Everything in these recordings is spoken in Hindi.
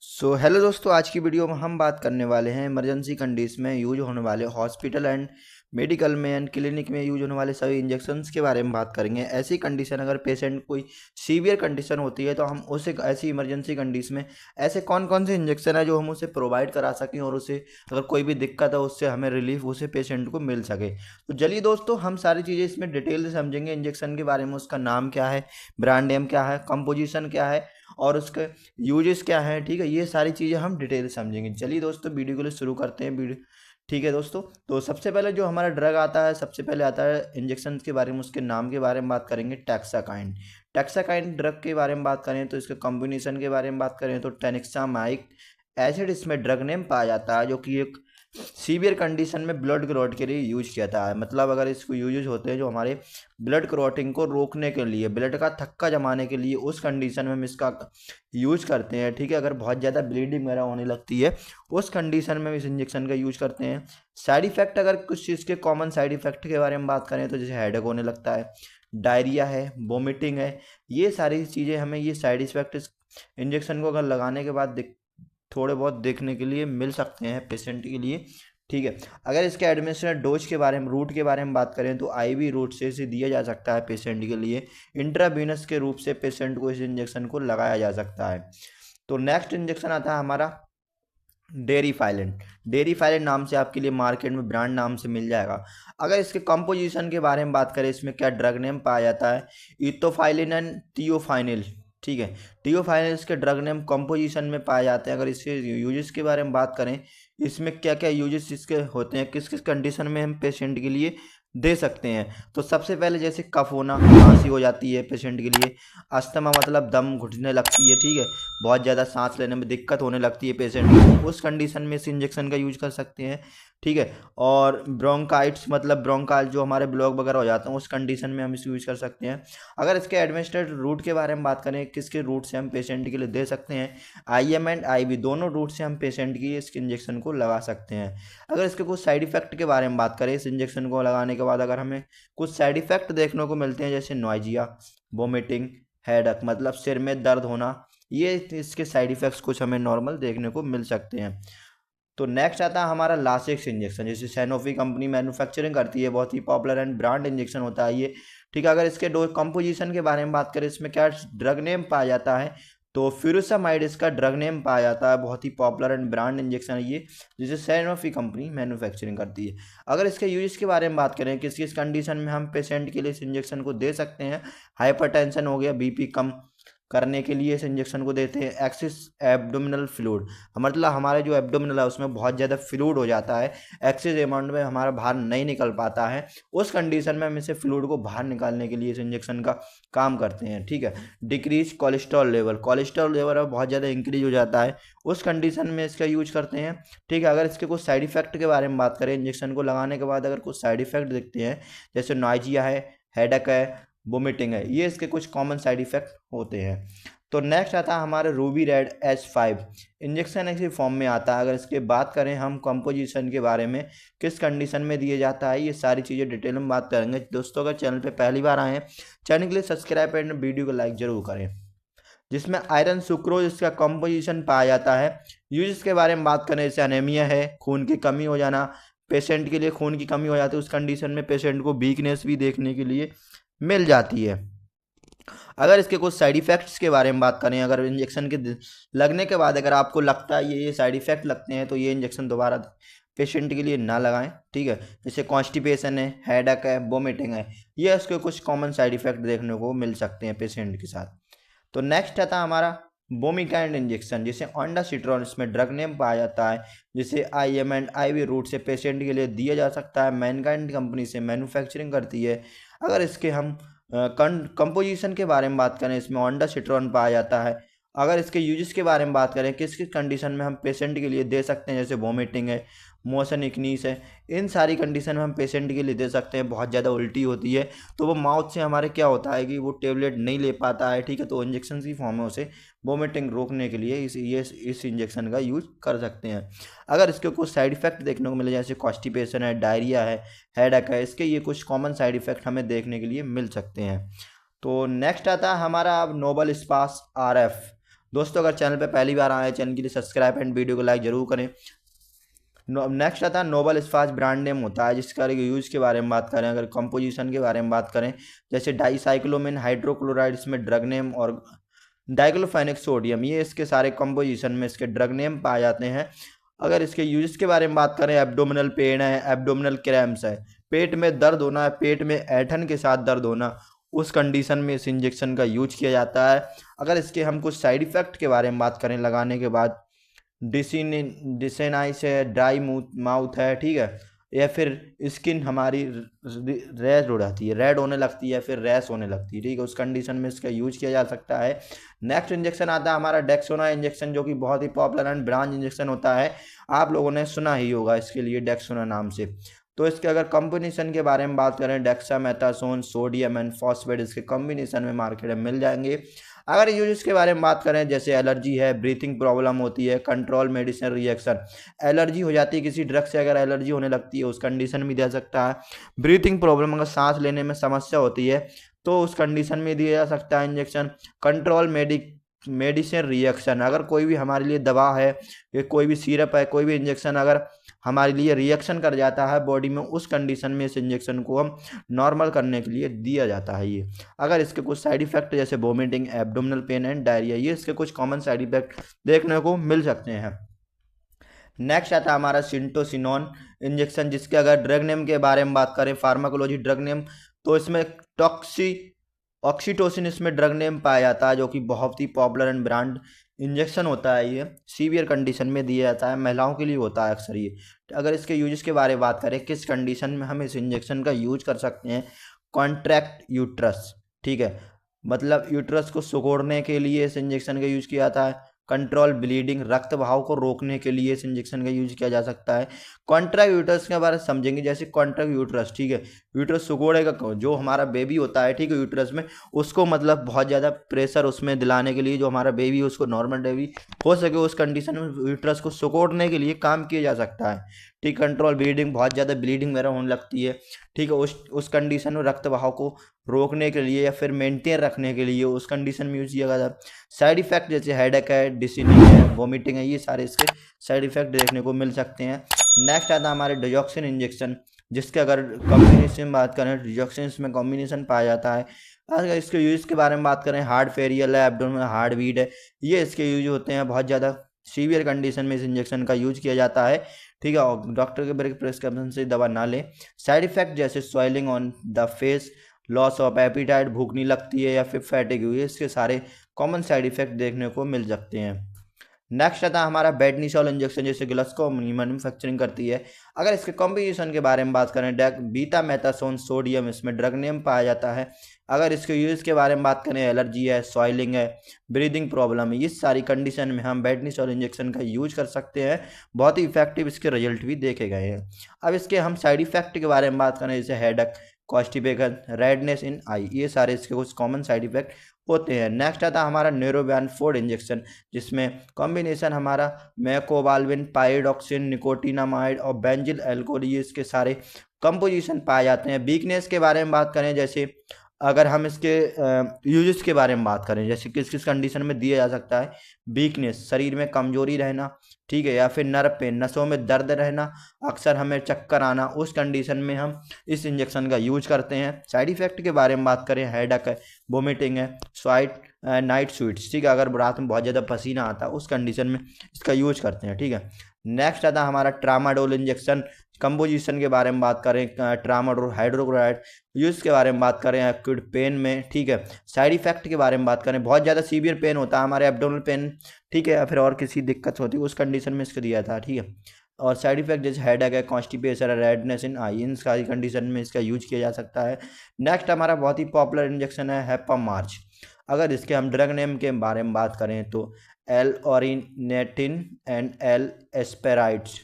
हेलो दोस्तों, आज की वीडियो में हम बात करने वाले हैं इमरजेंसी कंडीशन में यूज होने वाले हॉस्पिटल एंड मेडिकल में एंड क्लिनिक में यूज होने वाले सभी इंजेक्शंस के बारे में बात करेंगे। ऐसी कंडीशन अगर पेशेंट कोई सीवियर कंडीशन होती है तो हम उसे ऐसी इमरजेंसी कंडीशन में ऐसे कौन कौन से इंजेक्शन है जो हम उसे प्रोवाइड करा सकें और उसे अगर कोई भी दिक्कत है उससे हमें रिलीफ उसे पेशेंट को मिल सके। तो चलिए दोस्तों, हम सारी चीज़ें इसमें डिटेल से समझेंगे। इंजेक्शन के बारे में, उसका नाम क्या है, ब्रांड नेम क्या है, कंपोजिशन क्या है और उसके यूजेस क्या है। ठीक है, ये सारी चीज़ें हम डिटेल समझेंगे। चलिए दोस्तों, वीडियो के लिए शुरू करते हैं वीडियो। ठीक है दोस्तों, तो सबसे पहले जो हमारा ड्रग आता है, सबसे पहले आता है इंजेक्शन के बारे में, उसके नाम के बारे में बात करेंगे। टैक्साकाइन। टैक्साकाइन ड्रग के बारे में बात करें तो इसके कॉम्बिनेशन के बारे में बात करें तो टेनेक्सामाइक एसिड इसमें ड्रग नेम पाया जाता है, जो कि एक सीवियर कंडीशन में ब्लड क्लॉट के लिए यूज किया जाता है। मतलब अगर इसको यूज होते हैं जो हमारे ब्लड क्लॉटिंग को रोकने के लिए, ब्लड का थक्का जमाने के लिए, उस कंडीशन में हम इसका यूज करते हैं। ठीक है, अगर बहुत ज़्यादा ब्लीडिंग वगैरह होने लगती है उस कंडीशन में हम इस इंजेक्शन का यूज करते हैं। साइड इफेक्ट, अगर कुछ चीज़ के कॉमन साइड इफेक्ट के बारे में बात करें तो जैसे हेडेक होने लगता है, डायरिया है, वोमिटिंग है, ये सारी चीज़ें हमें ये साइड इफेक्ट इस इंजेक्शन को अगर लगाने के बाद थोड़े बहुत देखने के लिए मिल सकते हैं पेशेंट के लिए। ठीक है, अगर इसके एडमिनिस्ट्रेट डोज के बारे में, रूट के बारे में बात करें तो आईवी रूट से इसे दिया जा सकता है पेशेंट के लिए। इंट्रावीनस के रूप से पेशेंट को इस इंजेक्शन को लगाया जा सकता है। तो नेक्स्ट इंजेक्शन आता है हमारा डेरीफाइलेंट। डेरीफाइलेंट नाम से आपके लिए मार्केट में ब्रांड नाम से मिल जाएगा। अगर इसके कंपोजिशन के बारे में बात करें, इसमें क्या ड्रग नेम पाया जाता है, इथोफाइलिन एंड थियोफाइनिल। ठीक है, थियोफाइनिल इसके ड्रग नेम कंपोजिशन में पाए जाते हैं। अगर इसके यूजेस के बारे में बात करें, इसमें क्या क्या यूजेस इसके होते हैं, किस किस कंडीशन में हम पेशेंट के लिए दे सकते हैं। तो सबसे पहले जैसे कफ होना, खांसी हो जाती है पेशेंट के लिए, अस्थमा मतलब दम घुटने लगती है, ठीक है, बहुत ज़्यादा सांस लेने में दिक्कत होने लगती है पेशेंट को, उस कंडीशन में इस इंजेक्शन का यूज कर सकते हैं। ठीक है, और ब्रोंकाइट्स मतलब ब्रोंकाल जो हमारे ब्लॉक वगैरह हो जाते हैं उस कंडीशन में हम इसको यूज कर सकते हैं। अगर इसके एडमिनिस्ट्रेट रूट के बारे में बात करें, किसके रूट से हम पेशेंट के लिए दे सकते हैं, आईएम एंड आईवी दोनों रूट से हम पेशेंट की इस इंजेक्शन को लगा सकते हैं। अगर इसके कुछ साइड इफेक्ट के बारे में बात करें, इस इंजेक्शन को लगाने के बाद अगर हमें कुछ साइड इफेक्ट देखने को मिलते हैं जैसे नॉइजिया, वोमिटिंग, हेडक मतलब सिर में दर्द होना, ये इसके साइड इफेक्ट्स कुछ हमें नॉर्मल देखने को मिल सकते हैं। तो नेक्स्ट आता है हमारा लासिक्स इंजेक्शन, जिसे सैनोफी कंपनी मैन्युफैक्चरिंग करती है, बहुत ही पॉपुलर एंड ब्रांड इंजेक्शन होता है ये। ठीक है, अगर इसके डोज कंपोजिशन के बारे में बात करें, इसमें क्या ड्रग नेम पाया जाता है, तो फ्यूरोसामाइड इसका ड्रग नेम पाया जाता है। बहुत ही पॉपुलर एंड ब्रांड इंजेक्शन है ये, जिसे सैनोफी कंपनी मैन्युफैक्चरिंग करती है। अगर इसके यूज के बारे में बात करें, किस किस कंडीशन में हम पेशेंट के लिए इस इंजेक्शन को दे सकते हैं, हाइपरटेंशन हो गया, बीपी कम करने के लिए इस इंजेक्शन को देते हैं। एक्सिस एब्डोमिनल फ्लूइड मतलब हमारे जो एब्डोमिनल है उसमें बहुत ज़्यादा फ्लूइड हो जाता है, एक्सिस अमाउंट में हमारा बाहर नहीं निकल पाता है, उस कंडीशन में हम इसे फ्लूइड को बाहर निकालने के लिए इस इंजेक्शन का काम करते हैं। ठीक है, decrease cholesterol level, cholesterol level बहुत ज़्यादा इंक्रीज हो जाता है, उस कंडीशन में इसका यूज करते हैं। ठीक है, अगर इसके कुछ साइड इफेक्ट के बारे में बात करें, इंजेक्शन को लगाने के बाद अगर कुछ साइड इफेक्ट दिखते हैं जैसे नॉइजिया है, हेडक है, वोमिटिंग है, ये इसके कुछ कॉमन साइड इफेक्ट होते हैं। तो नेक्स्ट आता है हमारे रूबी रेड H5 इंजेक्शन, ऐसी फॉर्म में आता है। अगर इसके बात करें हम कंपोजिशन के बारे में, किस कंडीशन में दिया जाता है, ये सारी चीज़ें डिटेल में बात करेंगे। दोस्तों अगर चैनल पे पहली बार आए हैं, चैनल के लिए सब्सक्राइब एंड वीडियो को लाइक जरूर करें। जिसमें आयरन सुक्रोज इसका कंपोजिशन पाया जाता है। यूज के बारे में बात करें, जैसे अनेमिया है, खून की कमी हो जाना, पेशेंट के लिए खून की कमी हो जाती है, उस कंडीशन में पेशेंट को वीकनेस भी देखने के लिए मिल जाती है। अगर इसके कुछ साइड इफ़ेक्ट्स के बारे में बात करें, अगर इंजेक्शन के लगने के बाद अगर आपको लगता है ये साइड इफ़ेक्ट लगते हैं तो ये इंजेक्शन दोबारा पेशेंट के लिए ना लगाएं। ठीक है, जैसे कॉन्स्टिपेशन है, हेडक है, वोमिटिंग है, ये इसके कुछ कॉमन साइड इफ़ेक्ट देखने को मिल सकते हैं पेशेंट के साथ। तो नेक्स्ट आता है हमारा बोमिकाइंड इंजेक्शन, जिसे ऑन्डासिट्रॉन इसमें ड्रग नेम पाया जाता है, जिसे आईएम एंड आईवी रूट से पेशेंट के लिए दिया जा सकता है। मैनकाइंड कंपनी से मैन्युफैक्चरिंग करती है। अगर इसके हम कंपोजिशन के बारे में बात करें, इसमें ऑन्डासिट्रॉन पाया जाता है। अगर इसके यूजेस के बारे में बात करें, किस किस कंडीशन में हम पेशेंट के लिए दे सकते हैं, जैसे वोमिटिंग है, मोशन इकनीस है, इन सारी कंडीशन में हम पेशेंट के लिए दे सकते हैं। बहुत ज़्यादा उल्टी होती है तो वो माउथ से हमारे क्या होता है कि वो टेबलेट नहीं ले पाता है। ठीक है, तो इंजेक्शन की फॉर्म में उसे वोमिटिंग रोकने के लिए इस इंजेक्शन का यूज कर सकते हैं। अगर इसके कुछ साइड इफेक्ट देखने को मिले जैसे कॉन्स्टिपेशन है, डायरिया है, हेडेक है, इसके ये कुछ कॉमन साइड इफेक्ट हमें देखने के लिए मिल सकते हैं। तो नेक्स्ट आता है हमारा अब नोबल स्पास RF। दोस्तों अगर चैनल पे पहली बार आए चैनल के लिए सब्सक्राइब एंड वीडियो को लाइक जरूर करें। नेक्स्ट आता है नोबल स्पास ब्रांड नेम होता है, जिसका यूज के बारे में बात करें, अगर कंपोजिशन के बारे में बात करें, जैसे डाईसाइक्लोमिन हाइड्रोक्लोराइड इसमें ड्रग नेम, और डाइक्लोफेनिक सोडियम, ये इसके सारे कंपोजिशन में इसके ड्रग नेम पाए जाते हैं। अगर इसके यूज के बारे में बात करें, एब्डोमिनल पेन है, एब्डोमिनल क्रैम्प्स है, पेट में दर्द होना है, पेट में ऐंठन के साथ दर्द होना, उस कंडीशन में इस इंजेक्शन का यूज किया जाता है। अगर इसके हम कुछ साइड इफेक्ट के बारे में बात करें लगाने के बाद, डिसेनाइस है, ड्राई माउथ है, ठीक है, या फिर स्किन हमारी रेड हो जाती है, रेड होने लगती है, फिर रैश होने लगती है, ठीक है, उस कंडीशन में इसका यूज किया जा सकता है। नेक्स्ट इंजेक्शन आता है हमारा डेक्सोना इंजेक्शन, जो कि बहुत ही पॉपुलर एंड ब्रांच इंजेक्शन होता है, आप लोगों ने सुना ही होगा इसके लिए डेक्सोना नाम से। तो इसके अगर कॉम्बिनेशन के बारे में बात करें, डेक्सामेथासोन, सोडियम एंड फॉस्फेट इसके कॉम्बिनेशन में मार्केट में मिल जाएंगे। अगर यूजेस के बारे में बात करें, जैसे एलर्जी है, ब्रीथिंग प्रॉब्लम होती है, कंट्रोल मेडिसिन रिएक्शन, एलर्जी हो जाती है किसी ड्रग से, अगर एलर्जी होने लगती है उस कंडीशन में दिया सकता है। ब्रीथिंग प्रॉब्लम, अगर सांस लेने में समस्या होती है तो उस कंडीशन में दिया जा सकता है इंजेक्शन। कंट्रोल मेडिसिन रिएक्शन, अगर कोई भी हमारे लिए दवा है, या कोई भी सिरप है, कोई भी इंजेक्शन अगर हमारे लिए रिएक्शन कर जाता है बॉडी में, उस कंडीशन में इस इंजेक्शन को हम नॉर्मल करने के लिए दिया जाता है ये। अगर इसके कुछ साइड इफेक्ट जैसे vomiting, abdominal pain and diarrhoea, ये इसके कुछ कॉमन साइड इफेक्ट देखने को मिल सकते हैं। नेक्स्ट आता है हमारा सिंटोसिनोन इंजेक्शन, जिसके अगर ड्रग नेम के बारे में बात करें, फार्माकोलॉजी ड्रग नेम, तो इसमें ऑक्सीटोसिन इसमें ड्रग नेम पाया जाता है, जो कि बहुत ही पॉपुलर एंड ब्रांड इंजेक्शन होता है। ये सीवियर कंडीशन में दिया जाता है, महिलाओं के लिए होता है अक्सर ये। अगर इसके यूजेस के बारे में बात करें, किस कंडीशन में हम इस इंजेक्शन का यूज कर सकते हैं, कॉन्ट्रैक्ट यूट्रस, ठीक है, मतलब यूट्रस को सिकोड़ने के लिए इस इंजेक्शन का यूज किया जाता है। कंट्रोल ब्लीडिंग, रक्त बहाव को रोकने के लिए इस इंजेक्शन का यूज किया जा सकता है। कॉन्ट्रैक्ट यूट्रस के बारे में समझेंगे, जैसे कॉन्ट्रैक्ट यूट्रस, ठीक है, यूट्रस सिकोड़ेगा, जो हमारा बेबी होता है, ठीक है, यूट्रस में, उसको मतलब बहुत ज़्यादा प्रेशर उसमें दिलाने के लिए, जो हमारा बेबी है उसको नॉर्मल बेबी हो सके, उस कंडीशन में यूट्रस को सिकोड़ने के लिए काम किया जा सकता है। ठीक, कंट्रोल ब्लीडिंग, बहुत ज़्यादा ब्लीडिंग वगैरह होने लगती है, ठीक है, उस कंडीशन में रक्त बहाव को रोकने के लिए या फिर मेंटेन रखने के लिए उस कंडीशन में यूज किया जाता है। साइड इफेक्ट जैसे हेडेक है, डिसीनिंग है, वोमिटिंग है, ये सारे इसके साइड इफेक्ट देखने को मिल सकते हैं। नेक्स्ट आता है हमारे डिजॉक्सिन इंजेक्शन, जिसके अगर कॉम्बिनेशन में बात करें, डिजॉक्सिन इसमें कॉम्बिनेशन पाया जाता है। अगर इसके यूज के बारे में बात करें, हार्ट फेरियल है, एब्डोमेन हार्ट बीट है, ये इसके यूज होते हैं, बहुत ज़्यादा सीवियर कंडीशन में इस इंजेक्शन का यूज किया जाता है, ठीक है, और डॉक्टर के प्रिस्क्रिप्शन से दवा ना लें। साइड इफेक्ट जैसे swelling on the face, loss of appetite, भूख नहीं लगती है, या फिर फैटिग हुई है, इसके सारे कॉमन साइड इफेक्ट देखने को मिल सकते हैं। नेक्स्ट आता है हमारा बेडनिसोल इंजेक्शन, जैसे ग्लस्को मैन्युफैक्चरिंग करती है। अगर इसके कॉम्बिनेशन के बारे में बात करें, बीटा मेथासोन सोडियम इसमें ड्रग नेम पाया जाता है। अगर इसके यूज़ के बारे में बात करें, एलर्जी है, सॉइलिंग है, ब्रीदिंग प्रॉब्लम है, इस सारी कंडीशन में हम बेडनिसोल इंजेक्शन का यूज कर सकते हैं। बहुत ही इफेक्टिव इसके रिजल्ट भी देखे गए हैं। अब इसके हम साइड इफेक्ट के बारे में बात करें, जैसे हेडेक, कॉन्स्टिपेशन, रेडनेस इन आई, ये सारे इसके कुछ कॉमन साइड इफेक्ट होते हैं। नेक्स्ट आता है हमारा न्यूरोबैनफोर्ड इंजेक्शन, जिसमें कॉम्बिनेशन हमारा मैकोबाल्विन, पाइरोडॉक्सिन, निकोटिनामाइड और बेंजिल एल्कोहल, ये इसके सारे कंपोजिशन पाए जाते हैं। वीकनेस के बारे में बात करें, जैसे अगर हम इसके यूजेस के बारे में बात करें, जैसे किस किस कंडीशन में दिया जा सकता है, वीकनेस, शरीर में कमजोरी रहना, ठीक है, या फिर नर्व पेन, नसों में दर्द रहना, अक्सर हमें चक्कर आना, उस कंडीशन में हम इस इंजेक्शन का यूज करते हैं। साइड इफेक्ट के बारे में बात करें, हेडेक है, वोमिटिंग है, नाइट स्वीट्स, ठीक है, अगर रात में बहुत ज़्यादा पसीना आता है उस कंडीशन में इसका यूज करते हैं, ठीक है। नेक्स्ट आता है हमारा ट्रामाडोल इंजेक्शन, कंपोजिशन के बारे में बात करें, ट्रामाडोल हाइड्रोक्लोराइड, यूज के बारे में बात करें, एक्यूट पेन में, ठीक है, साइड इफेक्ट के बारे में बात करें, बहुत ज़्यादा सीवियर पेन होता है हमारे एब्डोमिनल पेन, ठीक है, या फिर और किसी दिक्कत होती है उस कंडीशन में इसको दिया था, ठीक है। और साइड इफेक्ट जैसे हेडेक है, कॉन्स्टिपेशन है, रेडनेस इन आई, इन सारी कंडीशन में इसका यूज किया जा सकता है। नेक्स्ट हमारा बहुत ही पॉपुलर इंजेक्शन है हेपामार्च। अगर इसके हम ड्रग नेम के बारे में बात करें तो एल ऑरिनेटिन एंड एल एस्पेराइड्स,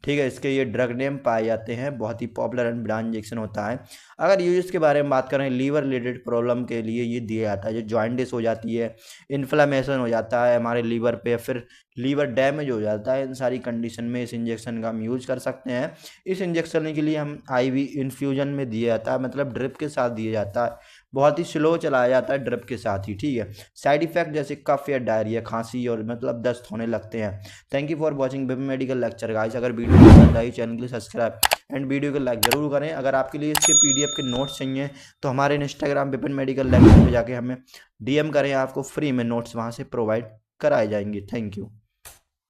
ठीक है, इसके ये ड्रग नेम पाए जाते हैं, बहुत ही पॉपुलर एंड ब्रांड इंजेक्शन होता है। अगर यूज के बारे में बात करें, लीवर रिलेटेड प्रॉब्लम के लिए ये दिया जाता है, जो जॉइंटिस हो जाती है, इन्फ्लेमेशन हो जाता है हमारे लीवर पे, फिर लीवर डैमेज हो जाता है, इन सारी कंडीशन में इस इंजेक्शन का हम यूज कर सकते हैं। इस इंजेक्शन के लिए हम आईवी इन्फ्यूजन में दिया जाता है, मतलब ड्रिप के साथ दिया जाता है, बहुत ही स्लो चलाया जाता है ड्रिप के साथ ही, ठीक है। साइड इफेक्ट जैसे कफ या डायरिया, खांसी और मतलब दस्त होने लगते हैं। Thank you for watching baby medical lecture guys. अगर वीडियो पसंद आई चैनल के लिए सब्सक्राइब एंड वीडियो को लाइक जरूर करें। अगर आपके लिए इसके पीडीएफ के नोट्स चाहिए तो हमारे इंस्टाग्राम विपिन मेडिकल लेक्चर पे जाके हमें डीएम करें, आपको फ्री में नोट्स वहाँ से प्रोवाइड कराए जाएंगे। Thank you.